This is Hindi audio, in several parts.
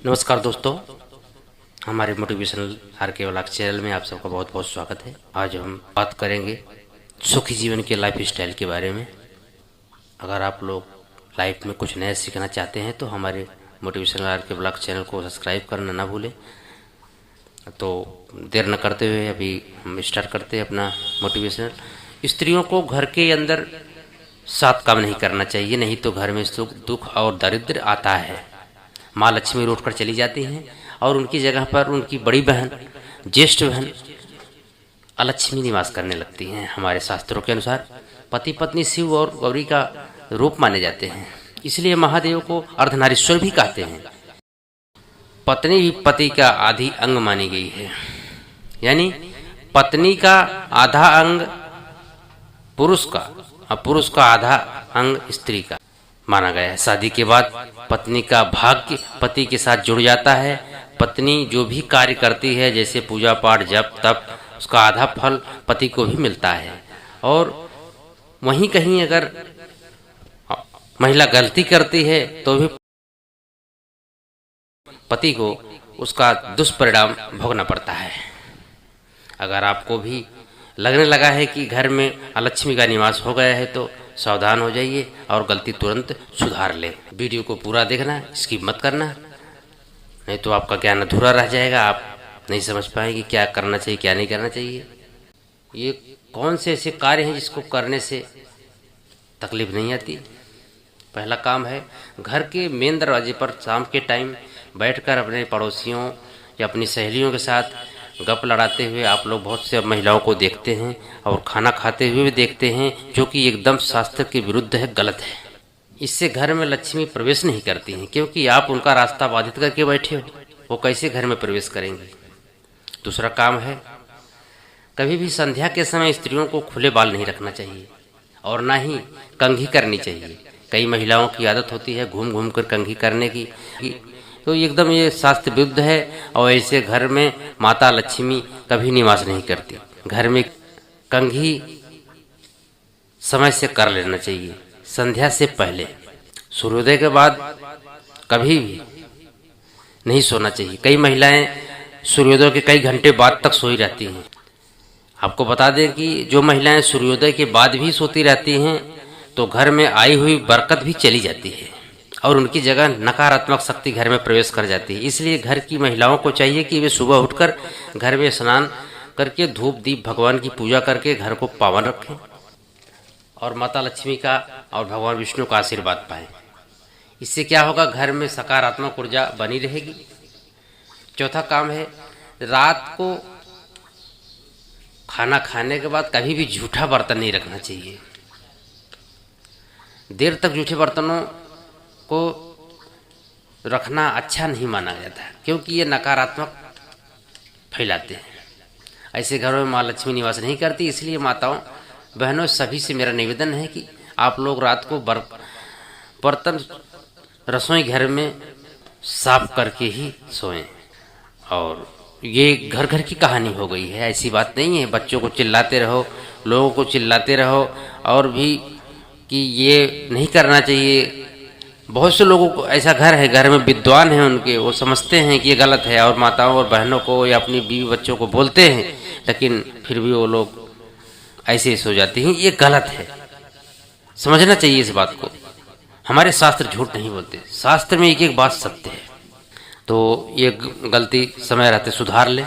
नमस्कार दोस्तों, हमारे मोटिवेशनल आर के व्लॉग चैनल में आप सबका बहुत बहुत स्वागत है। आज हम बात करेंगे सुखी जीवन के लाइफ स्टाइल के बारे में। अगर आप लोग लाइफ में कुछ नया सीखना चाहते हैं तो हमारे मोटिवेशनल आर के व्लॉग चैनल को सब्सक्राइब करना ना भूलें। तो देर न करते हुए अभी हम स्टार्ट करते हैं अपना मोटिवेशनल। स्त्रियों को घर के अंदर 7 काम नहीं करना चाहिए, नहीं तो घर में सुख दुख और दरिद्र आता है। माँ लक्ष्मी लौट कर चली जाती हैं और उनकी जगह पर उनकी बड़ी बहन, ज्येष्ठ बहन अलक्ष्मी निवास करने लगती हैं। हमारे शास्त्रों के अनुसार पति पत्नी शिव और गौरी का रूप माने जाते हैं, इसलिए महादेव को अर्धनारीश्वर भी कहते हैं। पत्नी भी पति का आधी अंग मानी गई है, यानी पत्नी का आधा अंग पुरुष का और पुरुष का आधा अंग स्त्री का माना गया है। शादी के बाद पत्नी का भाग्य पति के साथ जुड़ जाता है। पत्नी जो भी कार्य करती है, जैसे पूजा पाठ जप तप, उसका आधा फल पति को भी मिलता है। और वहीं कहीं अगर महिला गलती करती है तो भी पति को उसका दुष्परिणाम भोगना पड़ता है। अगर आपको भी लगने लगा है कि घर में अलक्ष्मी का निवास हो गया है तो सावधान हो जाइए और गलती तुरंत सुधार ले। वीडियो को पूरा देखना, स्किप मत करना, नहीं तो आपका ज्ञान अधूरा रह जाएगा। आप नहीं समझ पाएंगे क्या करना चाहिए क्या नहीं करना चाहिए। ये कौन से ऐसे कार्य हैं जिसको करने से तकलीफ नहीं आती। पहला काम है, घर के मेन दरवाजे पर शाम के टाइम बैठकर अपने पड़ोसियों या अपनी सहेलियों के साथ गप लड़ाते हुए आप लोग बहुत से महिलाओं को देखते हैं और खाना खाते हुए भी देखते हैं, जो कि एकदम शास्त्र के विरुद्ध है, गलत है। इससे घर में लक्ष्मी प्रवेश नहीं करती हैं, क्योंकि आप उनका रास्ता बाधित करके बैठे हो, वो कैसे घर में प्रवेश करेंगे। दूसरा काम है, कभी भी संध्या के समय स्त्रियों को खुले बाल नहीं रखना चाहिए और ना ही कंघी करनी चाहिए। कई महिलाओं की आदत होती है घूम घूम कर कंघी करने की, तो एकदम ये शास्त्र विरुद्ध है। और ऐसे घर में माता लक्ष्मी कभी निवास नहीं करती। घर में कंघी समय से कर लेना चाहिए, संध्या से पहले। सूर्योदय के बाद कभी भी नहीं सोना चाहिए। कई महिलाएं सूर्योदय के कई घंटे बाद तक सोई रहती हैं। आपको बता दें कि जो महिलाएं सूर्योदय के बाद भी सोती रहती हैं तो घर में आई हुई बरकत भी चली जाती है और उनकी जगह नकारात्मक शक्ति घर में प्रवेश कर जाती है। इसलिए घर की महिलाओं को चाहिए कि वे सुबह उठकर घर में स्नान करके धूप दीप भगवान की पूजा करके घर को पावन रखें और माता लक्ष्मी का और भगवान विष्णु का आशीर्वाद पाएं। इससे क्या होगा, घर में सकारात्मक ऊर्जा बनी रहेगी। चौथा काम है, रात को खाना खाने के बाद कभी भी झूठा बर्तन नहीं रखना चाहिए। देर तक जूठे बर्तनों को रखना अच्छा नहीं माना जाता है, क्योंकि ये नकारात्मक फैलाते हैं। ऐसे घरों में माँ लक्ष्मी निवास नहीं करती। इसलिए माताओं बहनों सभी से मेरा निवेदन है कि आप लोग रात को बर्तन रसोई घर में साफ करके ही सोएं। और ये घर घर की कहानी हो गई है, ऐसी बात नहीं है। बच्चों को चिल्लाते रहो, लोगों को चिल्लाते रहो और भी कि ये नहीं करना चाहिए। बहुत से लोगों को ऐसा घर है, घर में विद्वान हैं उनके, वो समझते हैं कि ये गलत है और माताओं और बहनों को या अपनी बीवी बच्चों को बोलते हैं, लेकिन फिर भी वो लोग ऐसे ही सो जाती हैं। ये गलत है, समझना चाहिए इस बात को। हमारे शास्त्र झूठ नहीं बोलते, शास्त्र में एक एक बात सत्य है। तो ये गलती समय रहते सुधार ले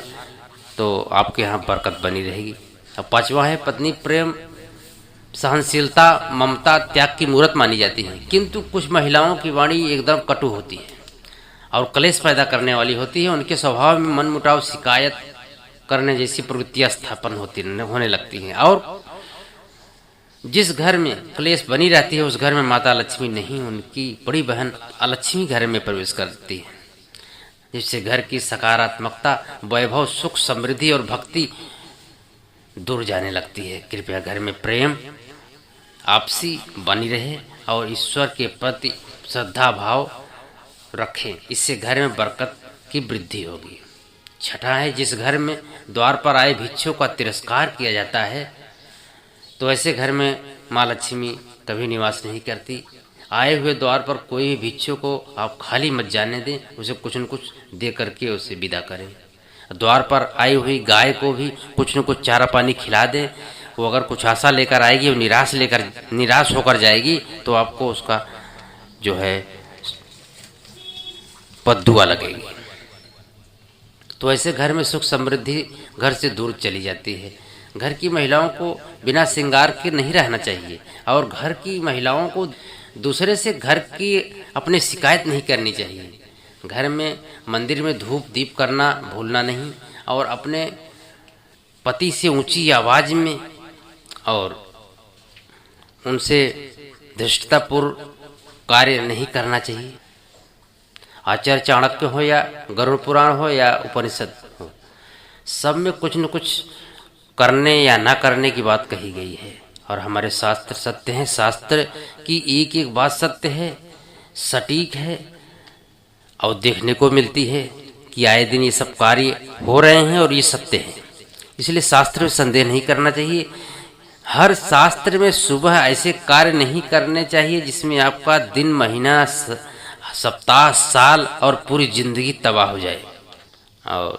तो आपके यहाँ बरकत बनी रहेगी। अब पांचवा है, पत्नी प्रेम सहनशीलता ममता त्याग की मूर्त मानी जाती है, किंतु कुछ महिलाओं की वाणी एकदम कटु होती है और क्लेश पैदा करने वाली होती है। उनके स्वभाव में मनमुटाव, शिकायत करने जैसी प्रवृत्तियां स्थापन होने लगती हैं। और जिस घर में क्लेश बनी रहती है उस घर में माता लक्ष्मी नहीं, उनकी बड़ी बहन अलक्ष्मी घर में प्रवेश करती है, जिससे घर की सकारात्मकता, वैभव, सुख, समृद्धि और भक्ति दूर जाने लगती है। कृपया घर में प्रेम आपसी बनी रहे और ईश्वर के प्रति श्रद्धा भाव रखें, इससे घर में बरकत की वृद्धि होगी। छठा है, जिस घर में द्वार पर आए भिक्षुओं का तिरस्कार किया जाता है तो ऐसे घर में माँ लक्ष्मी कभी निवास नहीं करती आए हुए द्वार पर कोई भी भिक्षु को आप खाली मत जाने दें, उसे कुछ न कुछ दे करके उसे विदा करें। द्वार पर आई हुई गाय को भी कुछ न कुछ चारा पानी खिला दें। वो अगर कुछ आशा लेकर आएगी और निराश होकर जाएगी तो आपको उसका जो है बद्दुआ लगेगी। तो ऐसे घर में सुख समृद्धि घर से दूर चली जाती है। घर की महिलाओं को बिना श्रृंगार के नहीं रहना चाहिए और घर की महिलाओं को दूसरे से घर की अपने शिकायत नहीं करनी चाहिए। घर में मंदिर में धूप दीप करना भूलना नहीं और अपने पति से ऊंची आवाज में और उनसे धृष्टतापूर्ण कार्य नहीं करना चाहिए। आचार्य चाणक्य हो या गरुड़ पुराण हो या उपनिषद हो, सब में कुछ न कुछ करने या ना करने की बात कही गई है और हमारे शास्त्र सत्य हैं। शास्त्र की एक एक बात सत्य है, सटीक है और देखने को मिलती है कि आए दिन ये सब कार्य हो रहे हैं और ये सत्य है। इसलिए शास्त्र में संदेह नहीं करना चाहिए। हर शास्त्र में सुबह ऐसे कार्य नहीं करने चाहिए जिसमें आपका दिन, महीना, सप्ताह, साल और पूरी जिंदगी तबाह हो जाए। और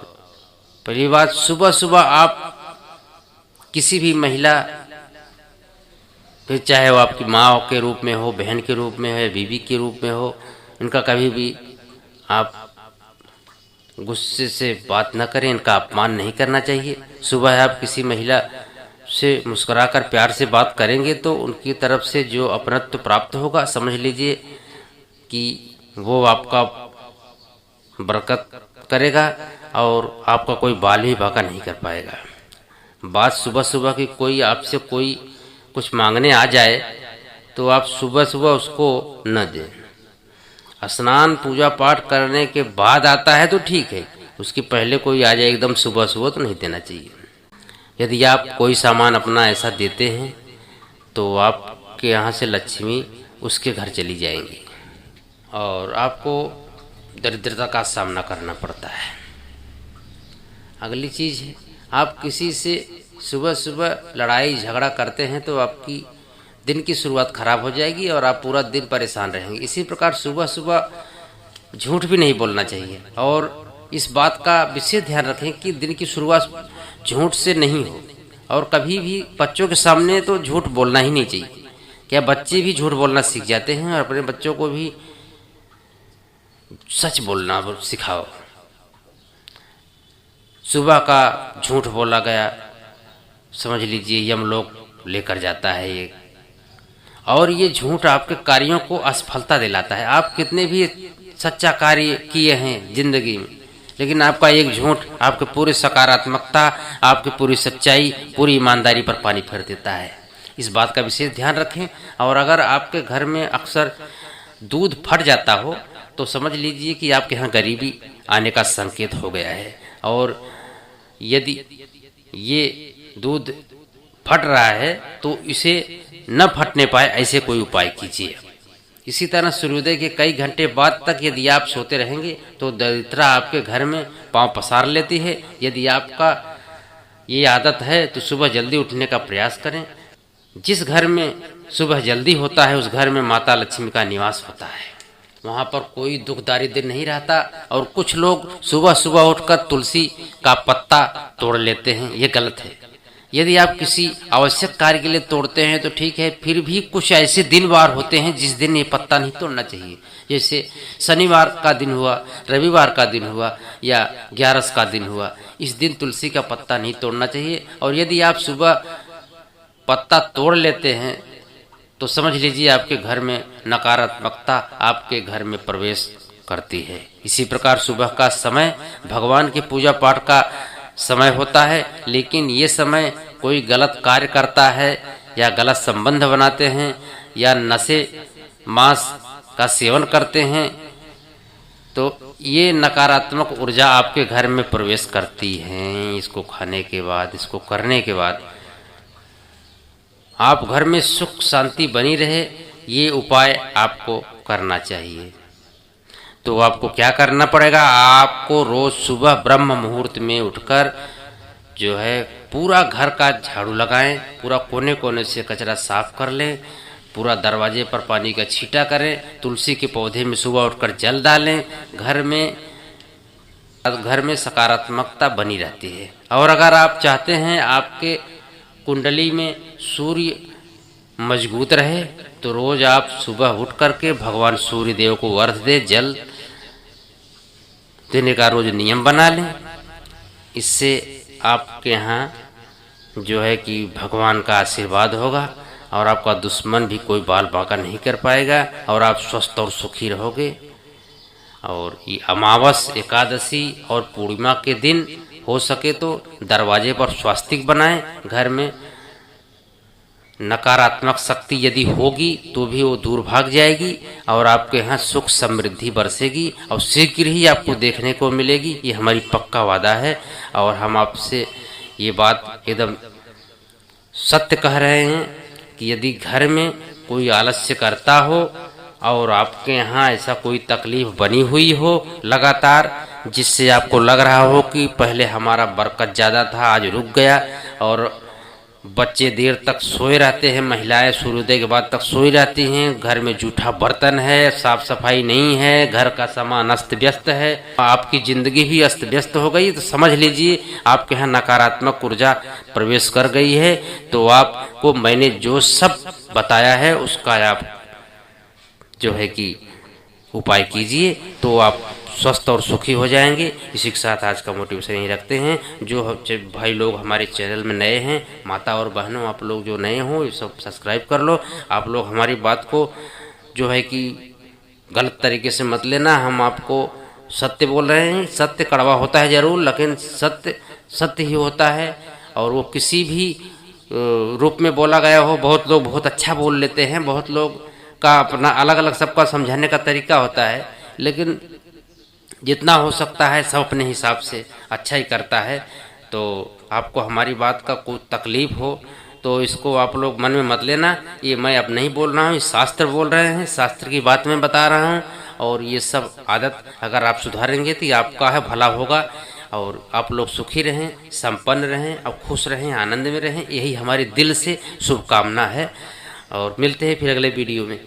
पहली बात, सुबह सुबह आप किसी भी महिला, फिर चाहे वो आपकी माँ के रूप में हो, बहन के रूप में हो, बीवी के रूप में हो, इनका कभी भी आप गुस्से से बात न करें, इनका अपमान नहीं करना चाहिए। सुबह आप किसी महिला से मुस्कुराकर प्यार से बात करेंगे तो उनकी तरफ से जो अपनत्व प्राप्त होगा, समझ लीजिए कि वो आपका बरकत करेगा और आपका कोई बाल भी बाका नहीं कर पाएगा। बात सुबह सुबह की कोई आपसे कोई कुछ मांगने आ जाए तो आप सुबह सुबह उसको न दें। स्नान पूजा पाठ करने के बाद आता है तो ठीक है, उसके पहले कोई आ जाए एकदम सुबह सुबह तो नहीं देना चाहिए। यदि आप कोई सामान अपना ऐसा देते हैं तो आपके यहाँ से लक्ष्मी उसके घर चली जाएंगी और आपको दरिद्रता का सामना करना पड़ता है। अगली चीज़ है, आप किसी से सुबह सुबह लड़ाई झगड़ा करते हैं तो आपकी दिन की शुरुआत खराब हो जाएगी और आप पूरा दिन परेशान रहेंगे। इसी प्रकार सुबह सुबह झूठ भी नहीं बोलना चाहिए और इस बात का विशेष ध्यान रखें कि दिन की शुरुआत झूठ से नहीं हो। और कभी भी बच्चों के सामने तो झूठ बोलना ही नहीं चाहिए। क्या बच्चे भी झूठ बोलना सीख जाते हैं और अपने बच्चों को भी सच बोलना सिखाओ। सुबह का झूठ बोला गया, समझ लीजिए यमलोक लेकर जाता है ये। और ये झूठ आपके कार्यों को असफलता दिलाता है। आप कितने भी सच्चा कार्य किए हैं जिंदगी में, लेकिन आपका एक झूठ आपके पूरी सकारात्मकता, आपकी पूरी सच्चाई, पूरी ईमानदारी पर पानी फेर देता है। इस बात का विशेष ध्यान रखें। और अगर आपके घर में अक्सर दूध फट जाता हो तो समझ लीजिए कि आपके यहाँ गरीबी आने का संकेत हो गया है। और यदि ये दूध फट रहा है तो इसे न फटने पाए ऐसे कोई उपाय कीजिए। इसी तरह सूर्योदय के कई घंटे बाद तक यदि आप सोते रहेंगे तो दरिद्रता आपके घर में पांव पसार लेती है। यदि आपका ये आदत है तो सुबह जल्दी उठने का प्रयास करें। जिस घर में सुबह जल्दी होता है उस घर में माता लक्ष्मी का निवास होता है, वहाँ पर कोई दुख दारिद्र नहीं रहता। और कुछ लोग सुबह सुबह उठकर तुलसी का पत्ता तोड़ लेते हैं, ये गलत है। यदि आप किसी आवश्यक कार्य के लिए तोड़ते हैं तो ठीक है, फिर भी कुछ ऐसे दिन वार होते हैं जिस दिन ये पत्ता नहीं तोड़ना चाहिए। जैसे शनिवार का दिन हुआ, रविवार का दिन हुआ या 11 का दिन हुआ, इस दिन तुलसी का पत्ता नहीं तोड़ना चाहिए। और यदि आप सुबह पत्ता तोड़ लेते हैं तो समझ लीजिए आपके घर में नकारात्मकता आपके घर में प्रवेश करती है। इसी प्रकार सुबह का समय भगवान की पूजा पाठ का समय होता है, लेकिन ये समय कोई गलत कार्य करता है या गलत संबंध बनाते हैं या नशे मांस का सेवन करते हैं तो ये नकारात्मक ऊर्जा आपके घर में प्रवेश करती है। इसको खाने के बाद, इसको करने के बाद आप घर में सुख शांति बनी रहे, ये उपाय आपको करना चाहिए। तो आपको क्या करना पड़ेगा, आपको रोज सुबह ब्रह्म मुहूर्त में उठकर जो है पूरा घर का झाड़ू लगाएं, पूरा कोने कोने से कचरा साफ कर लें, पूरा दरवाजे पर पानी का छींटा करें। तुलसी के पौधे में सुबह उठकर जल डालें। घर में सकारात्मकता बनी रहती है। और अगर आप चाहते हैं आपके कुंडली में सूर्य मजबूत रहे तो रोज आप सुबह उठ करके भगवान सूर्य देव को अर्घ दें, जल देने का रोज नियम बना लें। इससे आपके यहाँ जो है कि भगवान का आशीर्वाद होगा और आपका दुश्मन भी कोई बाल बांका नहीं कर पाएगा और आप स्वस्थ और सुखी रहोगे। और ये अमावस, एकादशी और पूर्णिमा के दिन हो सके तो दरवाजे पर स्वास्तिक बनाएं। घर में नकारात्मक शक्ति यदि होगी तो भी वो दूर भाग जाएगी और आपके यहाँ सुख समृद्धि बरसेगी और शीघ्र ही आपको देखने को मिलेगी। ये हमारी पक्का वादा है और हम आपसे ये बात एकदम सत्य कह रहे हैं कि यदि घर में कोई आलस्य करता हो और आपके यहाँ ऐसा कोई तकलीफ बनी हुई हो लगातार, जिससे आपको लग रहा हो कि पहले हमारा बरकत ज़्यादा था, आज रुक गया, और बच्चे देर तक सोए रहते हैं, महिलाएं सूर्योदय के बाद तक सोई रहती हैं, घर में जूठा बर्तन है, साफ सफाई नहीं है, घर का सामान अस्त व्यस्त है, आपकी जिंदगी भी अस्त व्यस्त हो गई, तो समझ लीजिए आपके यहाँ नकारात्मक ऊर्जा प्रवेश कर गई है। तो आपको मैंने जो सब बताया है उसका आप जो है कि उपाय कीजिए तो आप स्वस्थ और सुखी हो जाएंगे। इसी के साथ आज का मोटिवेशन यही रखते हैं। जो भाई लोग हमारे चैनल में नए हैं, माता और बहनों, आप लोग जो नए हो ये सब सब्सक्राइब कर लो। आप लोग हमारी बात को जो है कि गलत तरीके से मत लेना, हम आपको सत्य बोल रहे हैं। सत्य कड़वा होता है जरूर, लेकिन सत्य सत्य ही होता है और वो किसी भी रूप में बोला गया हो। बहुत लोग बहुत अच्छा बोल लेते हैं, बहुत लोग का अपना अलग अलग सबका समझाने का तरीका होता है, लेकिन जितना हो सकता है सब अपने हिसाब से अच्छा ही करता है। तो आपको हमारी बात का कोई तकलीफ हो तो इसको आप लोग मन में मत लेना। ये मैं अब नहीं बोल रहा हूँ, ये शास्त्र बोल रहे हैं, शास्त्र की बात मैं बता रहा हूँ। और ये सब आदत अगर आप सुधारेंगे तो ये आपका है भला होगा और आप लोग सुखी रहें, संपन्न रहें और खुश रहें, आनंद में रहें। यही हमारे दिल से शुभकामना है और मिलते हैं फिर अगले वीडियो में।